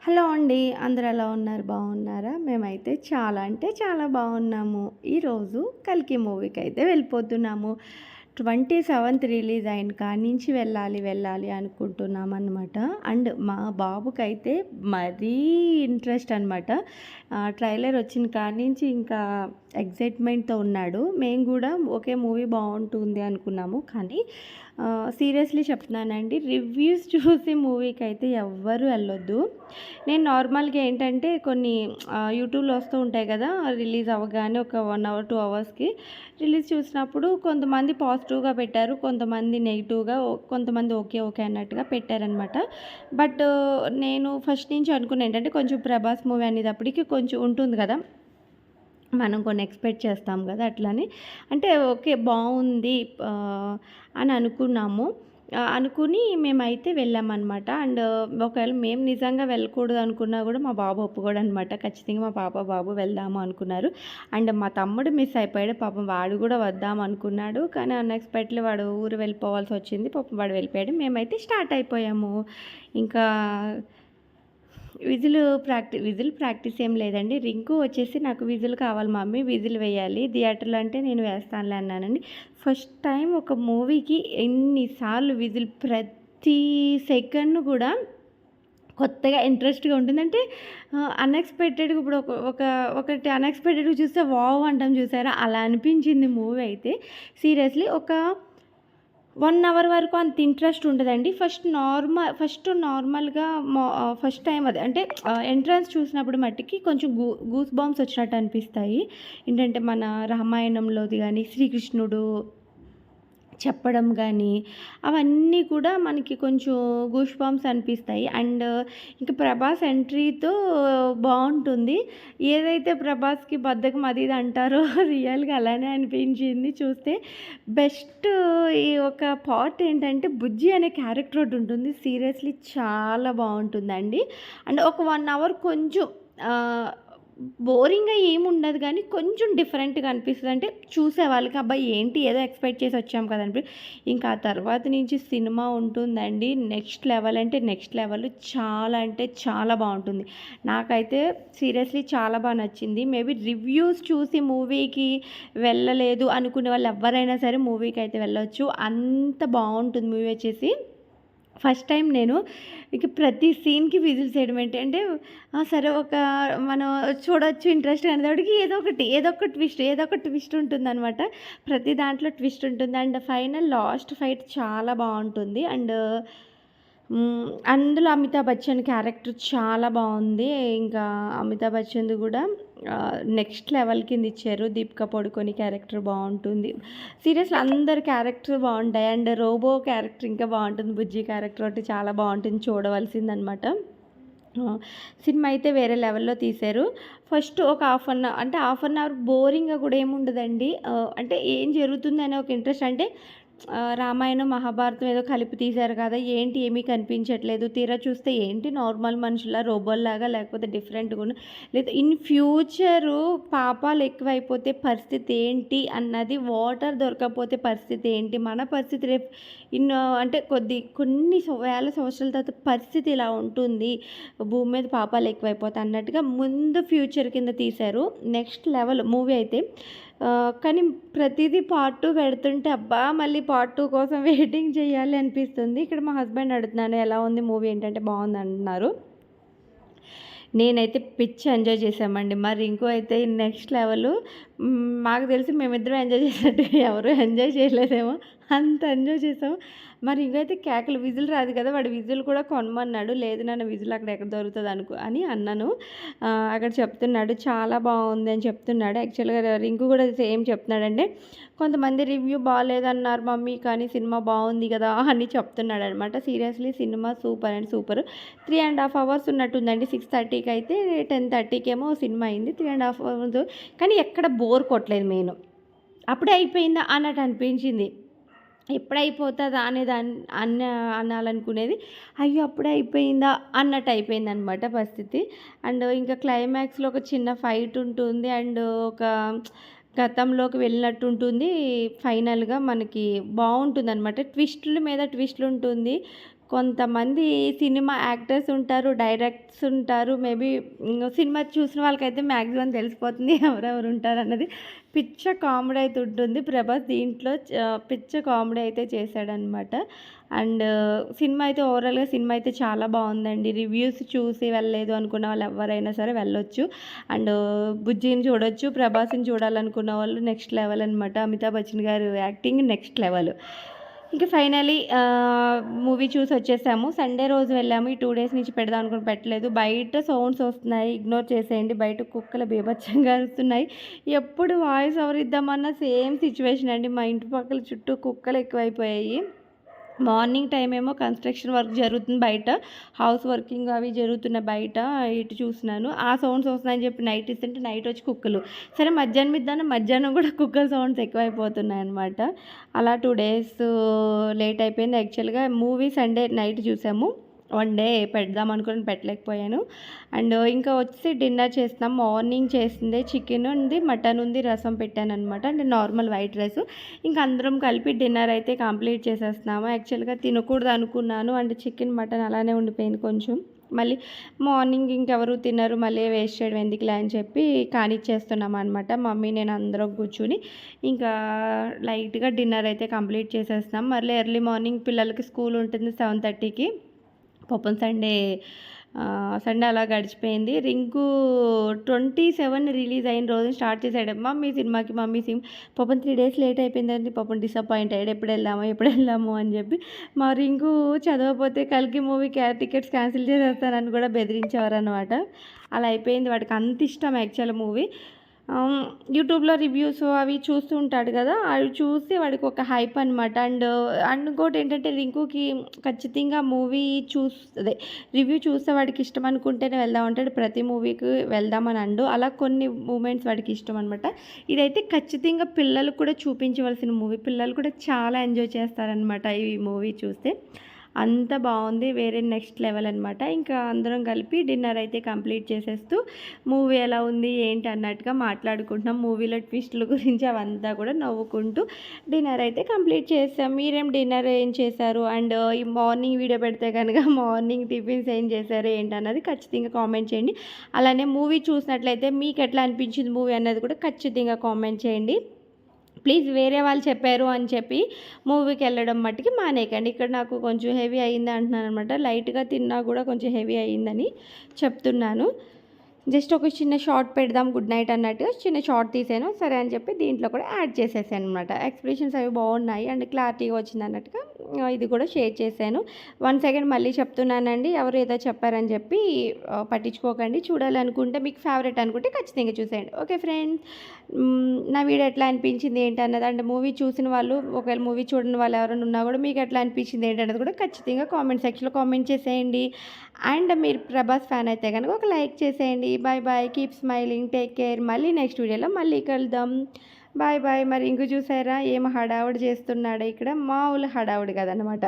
Hello అండి. అందరూ ఎలా ఉన్నారు? బాగున్నారా? మేమైతే చాలా అంటే చాలా బాగున్నాము. ఈరోజు 'కల్కి' మూవీకైతే వెళ్ళిపోతున్నాము. 27th రిలీజ్ అయిన కాడ్నుంచి వెళ్ళాలి అనుకుంటున్నామనమాట. అండ్ మా బాబుకైతే మరీ ఇంట్రెస్ట్ అనమాట. ట్రైలర్ వచ్చిన కాడ్నుంచి ఇంకా ఎక్సైట్‌మెంట్‌తో ఉన్నాడు. మేము గూడా ఓకే మూవీ బావుంటుంది అనుకున్నాము. కానీ సీరియస్లీ చెప్తున్నానండి, రివ్యూస్ చూసి మూవీకైతే ఎవ్వరు ఎళ్ళొద్దు. నేను నార్మల్‌గా ఏంటంటే కొన్ని యూట్యూబ్‌లో వస్తూ ఉంటాయి కదా! రిలీజ్ అవ్వగానే ఒక 1 అవర్, 2 అవర్స్‌కి రిలీజ్ చూసినప్పుడు కొంతమంది పాజిటివ్‌గా పెట్టారు. కొంతమంది నెగెటివ్‌గా, కొంతమంది ఓకే, ఓకే అన్నట్టుగా పెట్టారనమాట. బట్ నేను ఫస్ట్ నుంచి అనుకున్నా ఏంటంటే కొంచెం 'ప్రభాస్' మూవీ అనేటప్పటికి కొంచెం ఉంటుంది కదా! మనం కొన్ని ఎక్స్‌పెక్ట్ చేస్తాం గదా! అట్లని. అంటే ఓకే బావుంది అని అనుకున్నాము. అనుకుని మేమైతే వెళ్ళామనమాట. అండ్ ఒకవేళ మేము నిజంగా వెళ్ళకూడదు అనుకున్నా గూడా మా బాబు ఒప్పుకోడనమాట. ఖచ్చితంగా మా పాప, బాబు వెళ్దాము అనుకున్నారు. అండ్ మా తమ్ముడు మిస్ అయిపోయాడు. పాపం వాడు గూడా వద్దాం అనుకున్నాడు. కానీ అన్‌ఎక్స్‌పెక్టెడ్‌లీ వాడు ఊరు వెళ్ళిపోవాల్సొచ్చింది. పాపం వాడు వెళ్ళిపోయాడు. మేమైతే స్టార్ట్ అయిపోయాము. ఇంకా విజిల్ ప్రాక్టీస్ ఏం లేదండి. రింకు వచ్చేసి నాకు విజిల్ కావాలి మమ్మీ, విజిల్ వేయాలి. థియేటర్‌లో అంటే నేను వేస్తానులే అన్నానండి. ఫస్ట్ టైం ఒక మూవీకి ఎన్ని సార్లు విజిల్ ప్రతి సెకండ్ గూడా కొత్తగా ఇంట్రెస్ట్‌గా ఉంటుంది. అంటే అన్‌ఎక్స్‌పెక్టెడ్‌గా ఇప్పుడు ఒకటి అన్‌ఎక్స్‌పెక్టెడ్‌గా చూస్తే వావ్ అంటాం చూసారా? అలా అనిపించింది మూవీ అయితే. సీరియస్లీ ఒక 1 అవర్ వరకు అంత ఇంట్రెస్ట్ ఉండదండి. ఫస్ట్ నార్మల్‌గా ఫస్ట్ టైమ్ అది అంటే ఎంట్రన్స్ చూసినప్పుడు మట్టికి కొంచెం గూస్ బంప్స్ వచ్చినట్టు అనిపిస్తాయి. ఏంటంటే మన రామాయణంలోది గాని, శ్రీకృష్ణుడు చెప్పడం గానీ, అవన్నీ కూడా మనకి కొంచెం గూస్ బంప్స్ అనిపిస్తాయి. అండ్ ఇంక 'ప్రభాస్' ఎంట్రీతో బావుంటుంది. ఏదైతే 'ప్రభాస్‌కి బద్ధకం' అది ఇది అంటారో రియల్‌గా అలానే అనిపించింది చూస్తే. బెస్ట్ ఈ ఒక పార్ట్ ఏంటంటే 'బుజ్జి' అనే క్యారెక్టర్ ఒకటుంటుంది. సీరియస్‌లీ చాలా బావుంటుందండి. అండ్ ఒక 1 అవర్ కొంచెం ఆహ్ బోరింగ్‌గా ఏముండదు గానీ, కొంచెం డిఫరెంట్‌గా అనిపిస్తది. అంటే చూసేవాళ్ళకి అబ్బా! ఏంటి ఏదో ఎక్స్‌పెక్ట్ చేసి వచ్చాం కదా! ఇంకా ఆ తర్వాత నుంచి సినిమా ఉంటుందండి. నెక్స్ట్ లెవెల్ అంటే నెక్స్ట్ లెవెల్. చాలా అంటే చాలా బావుంటుంది. నాకైతే సీరియస్‌లీ చాలా నచ్చింది. మేబీ రివ్యూస్ చూసి మూవీకి వెళ్ళలేదు అనుకునే వాళ్ళు ఎవ్వరైనా సరే మూవీకైతే వెళ్ళొచ్చు. అంత బావుంటుంది మూవీ వచ్చేసి. ఫస్ట్ టైం నేను ఇక ప్రతి సీన్‌కి విజిల్స్ వేయడం ఏంటి అంటే సరే మనం చూడొచ్చు ఇంట్రెస్ట్‌గా అనేటప్పటికి ఏదో ఒక ట్విస్ట్ ఉంటుందనమాట. ప్రతి దాంట్లో ట్విస్ట్ ఉంటుంది. అండ్ ఫైనల్ లాస్ట్ ఫైట్ చాలా బావుంటుంది. అండ్ అందులో అమితాబ్ బచ్చన్ క్యారెక్టర్ చాలా బావుంది. ఇంకా అమితాబ్ బచ్చన్‌ది గూడా నెక్స్ట్ లెవెల్ కింద ఇచ్చారు. దీపిక పడుకొనే క్యారెక్టర్ బావుంటుంది. సీరియస్‌లీ అందరి క్యారెక్టర్ బావుంటాయి. అండ్ రోబో క్యారెక్టర్ ఇంకా బావుంటుంది. బుజ్జి క్యారెక్టర్ ఒకటి చాలా బావుంటుంది. చూడవలసిందనమాట. సినిమా అయితే వేరే లెవెల్‌లో తీశారు. ఫస్ట్ ఒక హాఫ్ అన్ అవర్ బోరింగ్‌గా కూడా ఏముండదండి. అంటే ఏం జరుగుతుందనే ఒక ఇంట్రెస్ట్ అంటే రామాయణం, మహాభారతం ఏదో కలిపి తీశారు కదా! ఏంటి ఏమీ కనిపించట్లేదు. తీరా చూస్తే ఏంటి నార్మల్ మనుషుల్లా, రోబోల్లాగా లేకపోతే డిఫరెంట్‌గున్న లేదా ఇన్ ఫ్యూచరు పాపాలు ఎక్కువైపోతే పరిస్థితి ఏంటి అన్నది, వాటర్ దొరకకపోతే పరిస్థితి ఏంటి, మన పరిస్థితి రేపు అంటే కొన్ని వేల సంవత్సరాల తర్వాత పరిస్థితి ఇలా ఉంటుంది. భూమి మీద పాపాలు ఎక్కువైపోతాయి అన్నట్టుగా ముందు ఫ్యూచర్ కింద తీశారు. నెక్స్ట్ లెవెల్ మూవీ అయితే. కానీ ప్రతీదీ పార్ట్ 2 పెడుతుంటే అబ్బా! మళ్ళీ పార్ట్ 2 కోసం వెయిటింగ్ చేయాలి అనిపిస్తుంది. ఇక్కడ మా హస్బెండ్ అడుగుతున్నాను ఎలా ఉంది మూవీ ఏంటంటే బావుందంటున్నారు. నేనైతే పిచ్చి ఎంజాయ్ చేశామండి. మరి రింకు అయితే నెక్స్ట్ లెవెలు. మాకు తెలిసి మేమిద్దరం ఎంజాయ్ చేసినట్టు ఎవరు ఎంజాయ్ చేయలేదేమో. అంత ఎంజాయ్ చేసాము. మరి ఇంకైతే కేకలు విజిల్ రాదు కదా! వాడు విజిల్ కూడా కొనమన్నాడు. లేదు నాన్న విజిల్ అక్కడ ఎక్కడ దొరుకుతది అని అన్నాను. అక్కడ చెప్తున్నాడు చాలా బావుంది అని చెప్తున్నాడు. యాక్చువల్‌గా రింకు కూడా సేమ్ చెప్తున్నాడండి. కొంతమంది రివ్యూ బాలేదన్నారు మమ్మీ కానీ సినిమా బావుంది కదా! అని చెప్తున్నాడనమాట. Seriously cinema super and super. 3½ hours ఉన్నట్టుందండి. 6:30కి అయితే 10:30కేమో సినిమా అయింది. 3½ అవర్స్ కానీ ఎక్కడ బోర్ కొట్టలేదు మెయిన్. అప్పుడే అయిపోయిందా అన్నట్టు అనిపించింది. ఎప్పుడైపోతదా అనాలనుకునేది. అయ్యో! అప్పుడే అయిపోయిందా అన్నట్టు అయిపోయిందనమాట పరిస్థితి. అండ్ ఇంకా క్లైమాక్స్‌లో ఒక చిన్న ఫైట్ ఉంటుంది. అండ్ ఒక గతంలోకి వెళ్ళినట్టు ఉంటుంది. ఫైనల్‌గా మనకి బావుంటుందనమాట. ట్విస్టుల మీద ట్విస్టులుంటుంది. కొంతమంది సినిమా యాక్టర్స్ ఉంటారు, డైరెక్టర్స్ ఉంటారు. మేబీ సినిమా చూసిన వాళ్ళకైతే మ్యాక్సిమం తెలిసిపోతుంది ఎవరెవరు ఉంటారన్నది. పిచ్చ కామెడీ అయితే ఉంటుంది. ప్రభాస్ దీంట్లో పిచ్చ కామెడీ అయితే చేశాడనమాట. అండ్ సినిమా అయితే ఓవరాల్‌గా సినిమా అయితే చాలా బావుందండి. రివ్యూస్ చూసి వెళ్ళలేదు అనుకున్న వాళ్ళు ఎవ్వరైనా సరే వెళ్ళొచ్చు. అండ్ బుజ్జిని చూడొచ్చు. ప్రభాస్‌ని చూడాలనుకున్న వాళ్ళు నెక్స్ట్ లెవెల్ అనమాట. అమితాబ్ బచ్చన్ గారు యాక్టింగ్ నెక్స్ట్ లెవెల్. ఇంక ఫైనల్లీ మూవీ చూసి వచ్చేసాము. సండే రోజు వెళ్ళాము. ఈ 2 డేస్ నుంచి పెడదాం అనుకుని పెట్టలేదు. బయట సౌండ్స్ వస్తున్నాయి. ఇగ్నోర్ చేసేయండి. బయట కుక్కలు బీభత్సంగా అరుస్తున్నాయి. ఎప్పుడు వాయిస్ ఓవర్ ఇద్దామన్నా సేమ్ సిచ్యువేషన్ అండి. మా ఇంటి పక్కల చుట్టూ కుక్కలు ఎక్కువైపోయాయి. మార్నింగ్ టైం ఏమో కన్స్ట్రక్షన్ వర్క్ జరుగుతుంది బయట. హౌస్ వర్కింగ్ అవి జరుగుతున్నాయి బయట. ఇటు చూస్తున్నాను. ఆ సౌండ్స్ వస్తున్నాయని చెప్పి నైట్ ఇస్తుంటే నైట్ వచ్చి కుక్కలు. సరే మధ్యాహ్నం కూడా కుక్కల సౌండ్స్ ఎక్కువైపోతున్నాయన్నమాట. అలా 2 డేస్ లేట్ అయిపోయింది. యాక్చువల్‌గా మూవీ సండే నైట్ చూసాము. వన్ డే పెడదాం అనుకుని పెట్టలేకపోయాను. అండ్ ఇంకా వచ్చి డిన్నర్ చేస్తున్నాం. మార్నింగ్ చేసిందే చికెన్ ఉంది, మటన్ ఉంది, రసం పెట్టాననమాట. అంటే నార్మల్ వైట్ రైస్. ఇంక అందరం కలిపి డిన్నర్ అయితే కంప్లీట్ చేసేస్తున్నాము. యాక్చువల్‌గా తినకూడదు అనుకున్నాను. అండ్ చికెన్, మటన్ అలానే ఉండిపోయింది కొంచెం. మళ్ళీ మార్నింగ్ ఇంకెవరు తినరు, మళ్ళీ వేస్ట్ చేయడం ఎందుకులే అని చెప్పి కానిచ్చేస్తున్నాం అనమాట. మమ్మీ నేను అందరం కూర్చుని ఇంకా లైట్‌గా డిన్నర్ అయితే కంప్లీట్ చేసేస్తున్నాం. మళ్ళీ ఎర్లీ మార్నింగ్ పిల్లలకి స్కూల్ ఉంటుంది 7:30కి. పాపం సండే అలా గడిచిపోయింది. రింకు 27 రిలీజ్ అయిన రోజు స్టార్ట్ చేశాడు. మమ్మీ సినిమాకి పాపం 3 డేస్ లేట్ అయిపోయిందండి. పాపం డిసప్పాయింట్ అయ్యాడు. ఎప్పుడు వెళ్దాము అని చెప్పి. మా రింకు చదవకపోతే కల్కి మూవీకి టికెట్స్ క్యాన్సిల్ చేసేస్తానని కూడా బెదిరించేవారనమాట. అలా అయిపోయింది. వాడికి అంత ఇష్టం యాక్చువల్ మూవీ. యూట్యూబ్‌లో రివ్యూస్ అవి చూస్తూ ఉంటాడు కదా! అవి చూసి వాడికి ఒక హైప్ అనమాట. అండ్ ఇంకోటేంటంటే రింకుకి ఖచ్చితంగా మూవీ అదే రివ్యూ చూస్తే వాడికి ఇష్టం అనుకుంటేనే వెళ్దాం అంటాడు. ప్రతి మూవీకి వెళ్దామని అనడు. అలా కొన్ని మూమెంట్స్ వాడికి ఇష్టం అనమాట. ఇదైతే ఖచ్చితంగా పిల్లలకు కూడా చూపించవలసిన మూవీ. పిల్లలు కూడా చాలా ఎంజాయ్ చేస్తారనమాట ఈ మూవీ చూస్తే. అంత బాగుంది. వేరే నెక్స్ట్ లెవెల్ అనమాట. ఇంకా అందరం కలిపి డిన్నర్ అయితే కంప్లీట్ చేసేస్తూ మూవీ ఎలా ఉంది ఏంటి అన్నట్టుగా మాట్లాడుకుంటున్నాం. మూవీలో ట్విస్టుల గురించి అవంతా కూడా నవ్వుకుంటూ డిన్నర్ అయితే కంప్లీట్ చేసాం. మీరేం డిన్నర్ ఏం చేశారు? అండ్ ఈ మార్నింగ్ వీడియో పెడితే కనుక మార్నింగ్ టిఫిన్స్ ఏం చేశారు ఏంటన్నది ఖచ్చితంగా కామెంట్ చేయండి. అలానే మూవీ చూసినట్లయితే మీకు ఎట్లా అనిపించింది మూవీ అన్నది కూడా ఖచ్చితంగా కామెంట్ చేయండి. ప్లీజ్ వేరే వాళ్ళు చెప్పారు అని చెప్పి మూవీకి వెళ్ళడం మట్టుకి మానేయకండి. ఇక్కడ నాకు కొంచెం హెవీ అయింది అంటున్నాను అనమాట. లైట్గా తిన్నా కూడా కొంచెం హెవీ అయిందని చెప్తున్నాను. జస్ట్ ఒక చిన్న షార్ట్ పెడదాం గుడ్ నైట్ అన్నట్టుగా చిన్న షార్ట్ తీసాను. సరే అని చెప్పి దీంట్లో కూడా యాడ్ చేసేసాను అనమాట. ఎక్స్ప్రెషన్స్ అవి బాగున్నాయి అండ్ క్లారిటీగా వచ్చింది అన్నట్టుగా ఇది కూడా షేర్ చేశాను. 1 సెకండ్ మళ్ళీ చెప్తున్నానండి. ఎవరు ఏదో చెప్పారని చెప్పి పట్టించుకోకండి. చూడాలనుకుంటే మీకు ఫేవరెట్ అనుకుంటే ఖచ్చితంగా చూసేయండి. ఓకే ఫ్రెండ్స్, నా వీడియో ఎట్లా అనిపించింది ఏంటి అన్నది, అంటే మూవీ చూసిన వాళ్ళు ఒకవేళ మూవీ చూడని వాళ్ళు ఎవరైనా ఉన్నా కూడా మీకు ఎట్లా అనిపించింది ఏంటి అన్నది కూడా ఖచ్చితంగా కామెంట్ సెక్షన్లో కామెంట్ చేసేయండి. అండ్ మీరు ప్రభాస్ ఫ్యాన్ అయితే కనుక ఒక లైక్ చేసేయండి. Bye bye, keep smiling, take care. మళ్ళీ నెక్స్ట్ వీడియోలో మళ్ళీ కలుద్దాం. Bye bye. మరి ఇంక చూసారా ఏం హడావుడి చేస్తున్నాడో ఇక్కడ. మామూలు హడావుడి కదనమాట.